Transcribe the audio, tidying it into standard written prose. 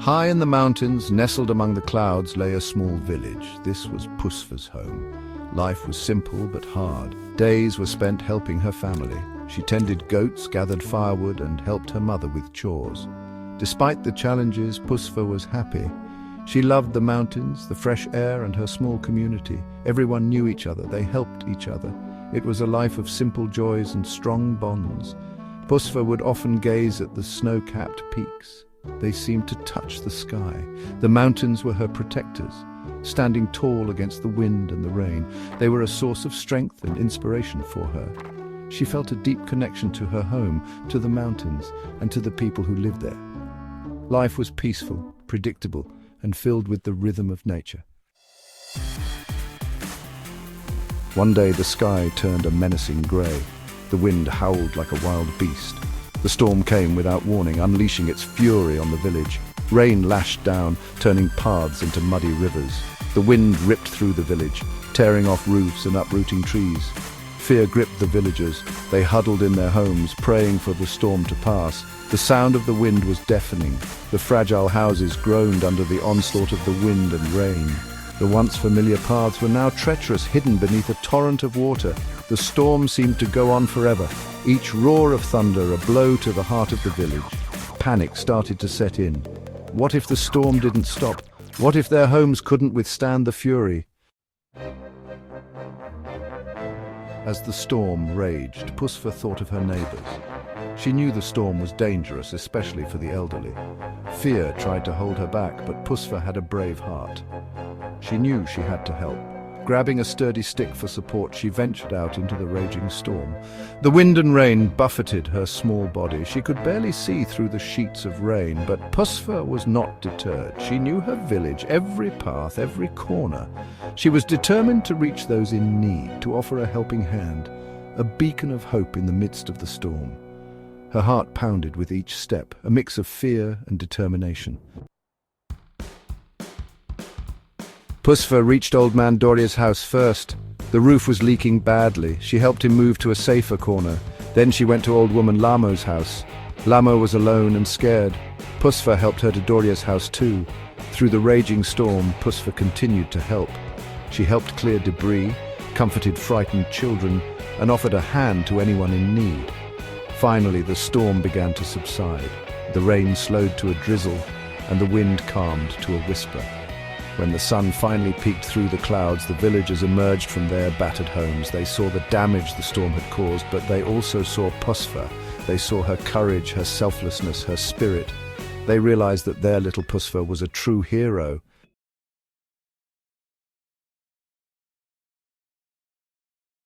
High in the mountains, nestled among the clouds, lay a small village. This was Puspa's home. Life was simple but hard. Days were spent helping her family. She tended goats, gathered firewood, and helped her mother with chores. Despite the challenges, Puspa was happy. She loved the mountains, the fresh air, and her small community. Everyone knew each other. They helped each other. It was a life of simple joys and strong bonds. Puspa would often gaze at the snow-capped peaks. They seemed to touch the sky. The mountains were her protectors, standing tall against the wind and the rain. They were a source of strength and inspiration for her. She felt a deep connection to her home, to the mountains, and to the people who lived there. Life was peaceful, predictable, and filled with the rhythm of nature. One day the sky turned a menacing grey. The wind howled like a wild beast. The storm came without warning, unleashing its fury on the village. Rain lashed down, turning paths into muddy rivers. The wind ripped through the village, tearing off roofs and uprooting trees. Fear gripped the villagers. They huddled in their homes, praying for the storm to pass. The sound of the wind was deafening. The fragile houses groaned under the onslaught of the wind and rain. The once familiar paths were now treacherous, hidden beneath a torrent of water. The storm seemed to go on forever, each roar of thunder a blow to the heart of the village. Panic started to set in. What if the storm didn't stop? What if their homes couldn't withstand the fury? As the storm raged, Puspa thought of her neighbors. She knew the storm was dangerous, especially for the elderly. Fear tried to hold her back, but Puspa had a brave heart. She knew she had to help. Grabbing a sturdy stick for support, she ventured out into the raging storm. The wind and rain buffeted her small body. She could barely see through the sheets of rain, but Puspa was not deterred. She knew her village, every path, every corner. She was determined to reach those in need, to offer a helping hand, a beacon of hope in the midst of the storm. Her heart pounded with each step, a mix of fear and determination. Puspa reached Old Man Doria's house first. The roof was leaking badly. She helped him move to a safer corner. Then she went to Old Woman Lamo's house. Lamo was alone and scared. Puspa helped her to Doria's house too. Through the raging storm, Puspa continued to help. She helped clear debris, comforted frightened children, and offered a hand to anyone in need. Finally, the storm began to subside. The rain slowed to a drizzle, and the wind calmed to a whisper. When the sun finally peeked through the clouds, the villagers emerged from their battered homes. They saw the damage the storm had caused, but they also saw Puspa. They saw her courage, her selflessness, her spirit. They realized that their little Puspa was a true hero.